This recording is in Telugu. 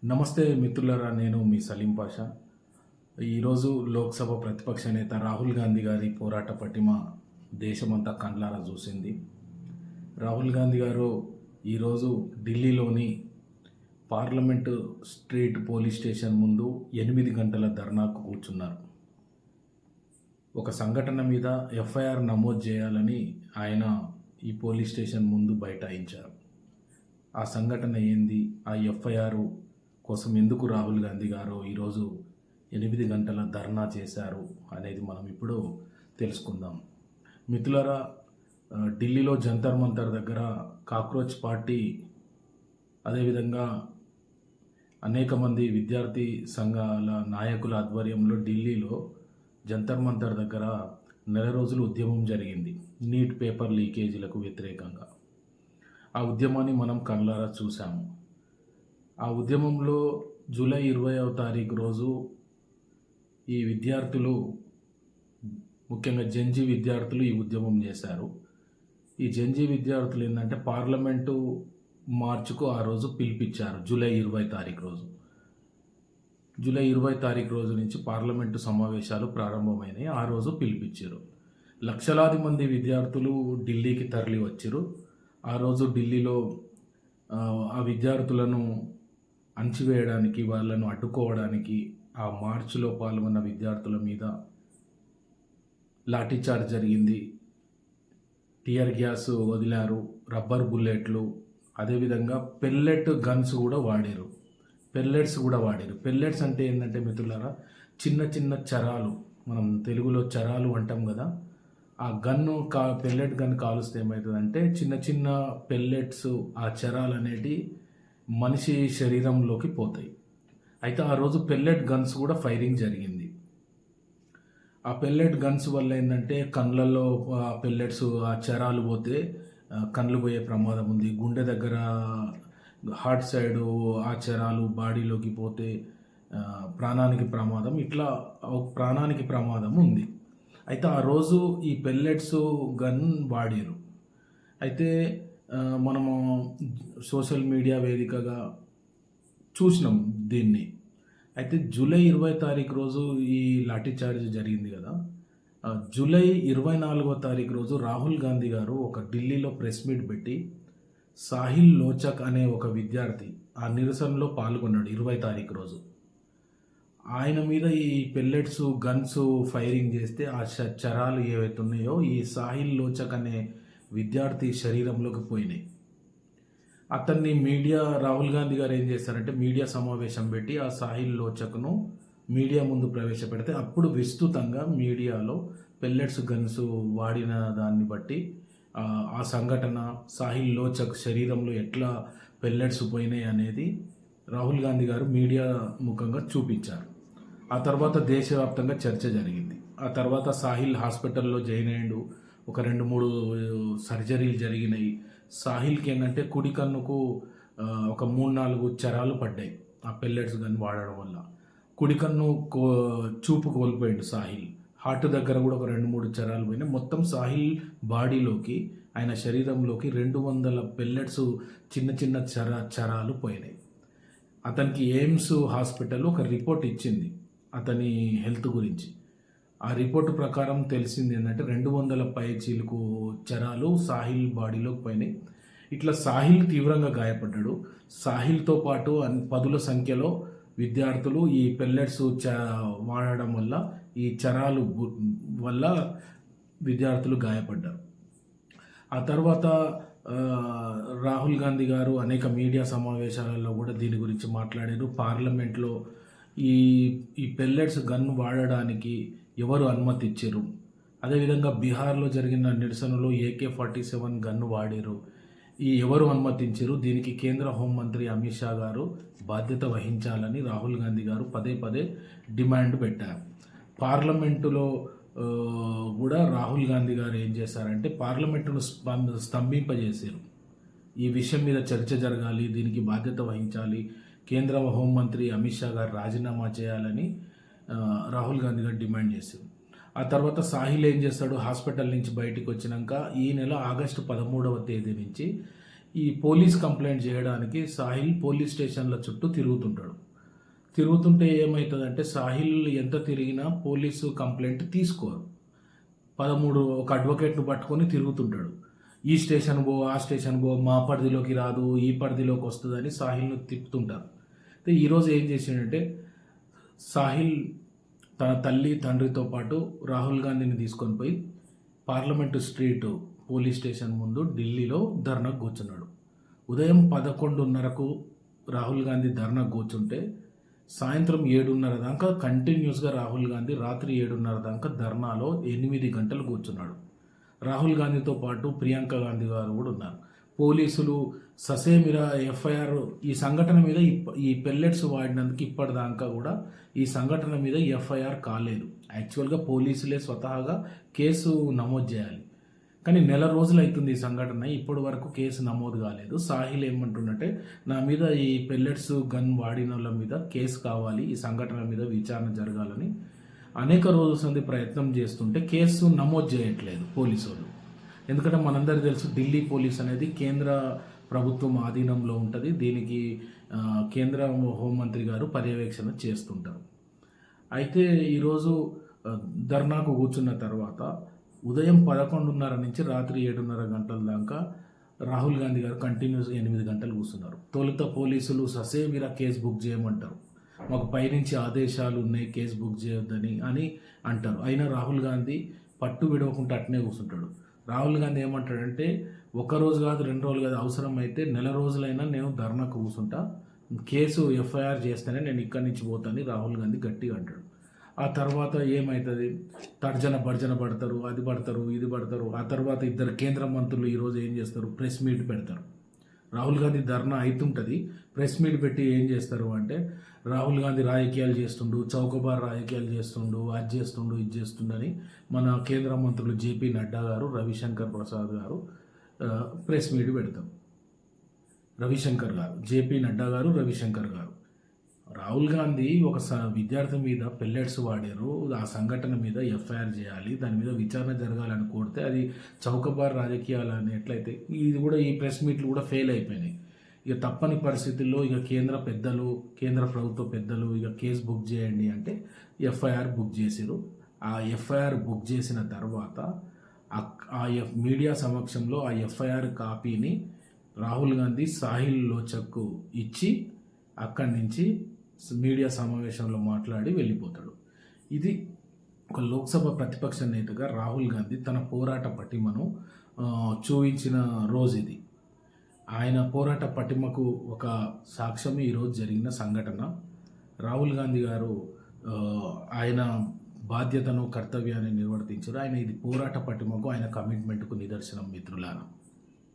నమస్తే మిత్రులారా, నేను మీ సలీం పాషా. ఈరోజు లోక్సభ ప్రతిపక్ష నేత రాహుల్ గాంధీ గారి పోరాట పటిమ దేశమంతా కండ్లారా చూసింది. రాహుల్ గాంధీ గారు ఈరోజు ఢిల్లీలోని పార్లమెంటు స్ట్రీట్ పోలీస్ స్టేషన్ ముందు 8 గంటల ధర్నాకు కూర్చున్నారు. ఒక సంఘటన మీద ఎఫ్ఐఆర్ నమోదు చేయాలని ఆయన ఈ పోలీస్ స్టేషన్ ముందు బైఠాయించారు. ఆ సంఘటన ఏంది, ఆ ఎఫ్ఐఆర్ కోసం ఎందుకు రాహుల్ గాంధీ గారు ఈరోజు 8 గంటల ధర్నా చేశారు అనేది మనం ఇప్పుడు తెలుసుకుందాం. మిత్రులారా, ఢిల్లీలో జంతర్ మంతర్ దగ్గర కాక్రోచ్ పార్టీ, అదేవిధంగా అనేక మంది విద్యార్థి సంఘాల నాయకుల ఆధ్వర్యంలో ఢిల్లీలో జంతర్ మంతర్ దగ్గర నెల రోజులు ఉద్యమం జరిగింది, నీట్ పేపర్ లీకేజీలకు వ్యతిరేకంగా. ఆ ఉద్యమాన్ని మనం కళ్ళారా చూసాము. ఆ ఉద్యమంలో జూలై 20వ తారీఖు రోజు ఈ విద్యార్థులు, ముఖ్యంగా జెన్జీ విద్యార్థులు ఈ ఉద్యమం చేశారు. ఈ జెన్జీ విద్యార్థులు ఏంటంటే పార్లమెంటు మార్చుకు ఆ రోజు పిలిపించారు. జూలై 20 తారీఖు రోజు జూలై 20 తారీఖు రోజు నుంచి పార్లమెంటు సమావేశాలు ప్రారంభమైనాయి. ఆ రోజు పిలిపించారు. లక్షలాది మంది విద్యార్థులు ఢిల్లీకి తరలి వచ్చారు. ఆ రోజు ఢిల్లీలో ఆ విద్యార్థులను అణచివేయడానికి, వాళ్ళను అడ్డుకోవడానికి ఆ మార్చిలో పాల్గొన్న విద్యార్థుల మీద లాఠీచార్జ్ జరిగింది. టియర్ గ్యాస్ వదిలారు, రబ్బర్ బుల్లెట్లు, అదేవిధంగా పెల్లెట్ గన్స్ కూడా వాడారు. పెల్లెట్స్ అంటే ఏంటంటే మిత్రులారా, చిన్న చిన్న చరాలు, మనం తెలుగులో చరాలు అంటాం కదా. ఆ పెల్లెట్ గన్ కాలుస్తే ఏమవుతుందంటే చిన్న చిన్న పెల్లెట్స్, ఆ చరాలు అనేటి మనిషి శరీరంలోకి పోతాయి. అయితే ఆ రోజు పెల్లెట్ గన్స్ కూడా ఫైరింగ్ జరిగింది. ఆ పెల్లెట్ గన్స్ వల్ల ఏంటంటే కళ్ళల్లో ఆ పెల్లెట్స్, ఆ చరాలు పోతే కళ్ళు పోయే ప్రమాదం ఉంది. గుండె దగ్గర హార్ట్ సైడు ఆ చరాలు బాడీలోకి పోతే ప్రాణానికి ప్రమాదం, ఇట్లా ప్రాణానికి ప్రమాదం ఉంది. అయితే ఆ రోజు ఈ పెల్లెట్స్ గన్ వాడారు. అయితే మనము సోషల్ మీడియా వేదికగా చూసినాం దీన్ని. అయితే జూలై 20 తారీఖు రోజు ఈ లాఠీచార్జ్ జరిగింది కదా. జూలై 24వ తారీఖు రోజు రాహుల్ గాంధీ గారు ఒక ఢిల్లీలో ప్రెస్ మీట్ పెట్టి సాహిల్ లోచక్ అనే ఒక విద్యార్థి ఆ నిరసనలో పాల్గొన్నాడు 20 తారీఖు రోజు. ఆయన మీద ఈ పెల్లెట్స్ గన్స్ ఫైరింగ్ చేస్తే ఆ చరాలు ఏవైతే ఉన్నాయో ఈ సాహిల్ లోచక్ అనే విద్యార్థి శరీరంలోకి పోయినాయి. అతన్ని రాహుల్ గాంధీ గారు ఏం చేస్తారంటే మీడియా సమావేశం పెట్టి ఆ సాహిల్ లోచక్ను మీడియా ముందు ప్రవేశపెడితే అప్పుడు విస్తృతంగా మీడియాలో పెల్లెట్స్ గన్స్ వాడిన దాన్ని బట్టి ఆ సంఘటన, సాహిల్ లోచక్ శరీరంలో ఎట్లా పెల్లెట్స్ పోయినాయి అనేది రాహుల్ గాంధీ గారు మీడియా ముఖంగా చూపించారు. ఆ తర్వాత దేశవ్యాప్తంగా చర్చ జరిగింది. ఆ తర్వాత సాహిల్ హాస్పిటల్లో జాయిన్ అయ్యాడు. ఒక 2-3 సర్జరీలు జరిగినాయి. సాహిల్కి ఏంటంటే కుడి కన్నుకు ఒక 3-4 చరాలు పడ్డాయి ఆ పెల్లెట్స్ గన్ వాడడం వల్ల. కుడి కన్ను చూపు కోల్పోయాడు సాహిల్. హార్ట్ దగ్గర కూడా ఒక 2-3 చరాలు పోయినాయి. మొత్తం సాహిల్ బాడీలోకి, ఆయన శరీరంలోకి 200 పెల్లెట్స్ చిన్న చిన్న చరాలు పోయినాయి. అతనికి ఎయిమ్స్ హాస్పిటల్ ఒక రిపోర్ట్ ఇచ్చింది అతని హెల్త్ గురించి. ఆ రిపోర్టు ప్రకారం తెలిసింది ఏంటంటే 200 పైచీలకు చరాలు సాహిల్ బాడీలోకి పోయినాయి. ఇట్లా సాహిల్ తీవ్రంగా గాయపడ్డాడు. సాహిల్తో పాటు పదుల సంఖ్యలో విద్యార్థులు ఈ పెల్లెట్స్ వాడడం వల్ల, ఈ చరాలు వల్ల విద్యార్థులు గాయపడ్డారు. ఆ తర్వాత రాహుల్ గాంధీ గారు అనేక మీడియా సమావేశాలలో కూడా దీని గురించి మాట్లాడారు. పార్లమెంట్లో ఈ పెల్లెట్స్ గన్ వాడడానికి ఎవరు అనుమతి ఇచ్చారు, అదేవిధంగా బీహార్లో జరిగిన నిరసనలో AK-47 గన్ను వాడారు, ఎవరు అనుమతించారు, దీనికి కేంద్ర హోంమంత్రి అమిత్ షా గారు బాధ్యత వహించాలని రాహుల్ గాంధీ గారు పదే పదే డిమాండ్ పెట్టారు. పార్లమెంటులో కూడా రాహుల్ గాంధీ గారు ఏం చేశారంటే పార్లమెంటును స్తంభింపజేశారు. ఈ విషయం మీద చర్చ జరగాలి, దీనికి బాధ్యత వహించాలి, కేంద్ర హోంమంత్రి అమిత్ షా గారు రాజీనామా చేయాలని రాహుల్ గాంధీ గారు డిమాండ్ చేశారు. ఆ తర్వాత సాహిల్ ఏం చేస్తాడు, హాస్పిటల్ నుంచి బయటికి వచ్చినాక ఈ నెల ఆగస్టు 13వ తేదీ నుంచి ఈ పోలీస్ కంప్లైంట్ చేయడానికి సాహిల్ పోలీస్ స్టేషన్ల చుట్టూ తిరుగుతుంటాడు. తిరుగుతుంటే ఏమవుతుందంటే సాహిల్ ఎంత తిరిగినా పోలీసు కంప్లైంట్ తీసుకోరు. 13 ఒక అడ్వకేట్ను పట్టుకొని తిరుగుతుంటాడు. ఈ స్టేషన్ పో, ఆ స్టేషన్ పో, మా పరిధిలోకి రాదు, ఈ పరిధిలోకి వస్తుందని సాహిల్ను తిప్పుతుంటారు. అయితే ఈరోజు ఏం చేసిండంటే సాహిల్ తన తల్లి తండ్రితో పాటు రాహుల్ గాంధీని తీసుకొని పోయి పార్లమెంటు స్ట్రీట్ పోలీస్ స్టేషన్ ముందు ఢిల్లీలో ధర్నాకు కూర్చున్నాడు. ఉదయం 11:30కు రాహుల్ గాంధీ ధర్నాకు కూర్చుంటే సాయంత్రం 7:30 దాకా కంటిన్యూస్గా రాహుల్ గాంధీ రాత్రి 7:30 దాకా ధర్నాలో 8 గంటలు కూర్చున్నాడు. రాహుల్ గాంధీతో పాటు ప్రియాంక గాంధీ గారు కూడా ఉన్నారు. పోలీసులు ససేమిరా ఎఫ్ఐఆర్ ఈ సంఘటన మీద ఈ పెల్లెట్స్ వాడినందుకు ఇప్పటిదాకా కూడా ఈ సంఘటన మీద ఎఫ్ఐఆర్ కాలేదు. యాక్చువల్గా పోలీసులే స్వతహాగా కేసు నమోదు చేయాలి. కానీ నెల రోజులు అవుతుంది ఈ సంఘటన, ఇప్పటి వరకు కేసు నమోదు కాలేదు. సాహిల్ ఏమంటుండంటే నా మీద ఈ పెల్లెట్స్ గన్ వాడిన వాళ్ళ మీద కేసు కావాలి, ఈ సంఘటన మీద విచారణ జరగాలని అనేక రోజుల సంది ప్రయత్నం చేస్తుంటే కేసు నమోదు చేయట్లేదు పోలీసు వాళ్ళు. ఎందుకంటే మనందరికీ తెలుసు ఢిల్లీ పోలీస్ అనేది కేంద్ర ప్రభుత్వం ఆధీనంలో ఉంటుంది. దీనికి కేంద్ర హోంమంత్రి గారు పర్యవేక్షణ చేస్తుంటారు. అయితే ఈరోజు ధర్నాకు కూర్చున్న తర్వాత ఉదయం 11:30 నుంచి రాత్రి 7:30 గంటల దాకా రాహుల్ గాంధీ గారు కంటిన్యూస్గా 8 గంటలు కూర్చున్నారు. తొలుత పోలీసులు ససేమిరా కేసు బుక్ చేయమంటారు, మాకు పైనుంచి ఆదేశాలు ఉన్నాయి కేసు బుక్ చేయొద్దని అని అంటారు. అయినా రాహుల్ గాంధీ పట్టు విడవకుండా అట్నే కూర్చుంటాడు. రాహుల్ గాంధీ ఏమంటాడంటే ఒక రోజు కాదు 2 రోజులు కాదు, అవసరమైతే నెల రోజులైనా నేను ధర్నాకు కూర్చుంటా, కేసు ఎఫ్ఐఆర్ చేస్తేనే నేను ఇక్కడి నుంచి పోతానని రాహుల్ గాంధీ గట్టిగా అంటాడు. ఆ తర్వాత ఏమవుతుంది, తర్జన భర్జన పడతారు, అది పడతారు ఇది పడతారు. ఆ తర్వాత ఇద్దరు కేంద్ర మంత్రులు ఈరోజు ఏం చేస్తారు, ప్రెస్ మీట్ పెడతారు. రాహుల్ గాంధీ ధర్నా అవుతుంటుంది, ప్రెస్ మీట్ పెట్టి ఏం చేస్తారు అంటే రాహుల్ గాంధీ రాజకీయాలు చేస్తుండు, చౌకబార్ రాజకీయాలు చేస్తుండు, అది చేస్తుండు ఇది చేస్తుండని మన కేంద్ర మంత్రులు జేపీ నడ్డా గారు, రవిశంకర్ ప్రసాద్ గారు ప్రెస్ మీట్ పెడతారు. రవిశంకర్ గారు, జేపీ నడ్డా గారు, రవిశంకర్ గారు రాహుల్ గాంధీ ఒక విద్యార్థి మీద పెల్లెట్స్ వాడారు, ఆ సంఘటన మీద ఎఫ్ఐఆర్ చేయాలి, దాని మీద విచారణ జరగాలని కోరితే అది చౌకబార్ రాజకీయాలు అని ఎట్లయితే ఇది కూడా ఈ ప్రెస్ మీట్లు కూడా ఫెయిల్ అయిపోయినాయి. ఇక తప్పని పరిస్థితుల్లో ఇక కేంద్ర ప్రభుత్వ పెద్దలు ఇక కేసు బుక్ చేయండి అంటే ఎఫ్ఐఆర్ బుక్ చేసారు. ఆ ఎఫ్ఐఆర్ బుక్ చేసిన తర్వాత మీడియా సమక్షంలో ఆ ఎఫ్ఐఆర్ కాపీని రాహుల్ గాంధీ సాహిల్ లోచక్కు ఇచ్చి అక్కడి నుంచి మీడియా సమావేశంలో మాట్లాడి వెళ్ళిపోతాడు. ఇది ఒక లోక్సభ ప్రతిపక్ష నేతగా రాహుల్ గాంధీ తన పోరాట పటిమను చూపించిన రోజు ఇది. ఆయన పోరాట పటిమకు ఒక సాక్ష్యం ఈరోజు జరిగిన సంఘటన. రాహుల్ గాంధీ గారు ఆయన బాధ్యతను కర్తవ్యాన్ని నిర్వర్తించారు. ఆయన ఇది పోరాట పటిమకు ఆయన కమిట్మెంట్కు నిదర్శనం మిత్రులారా.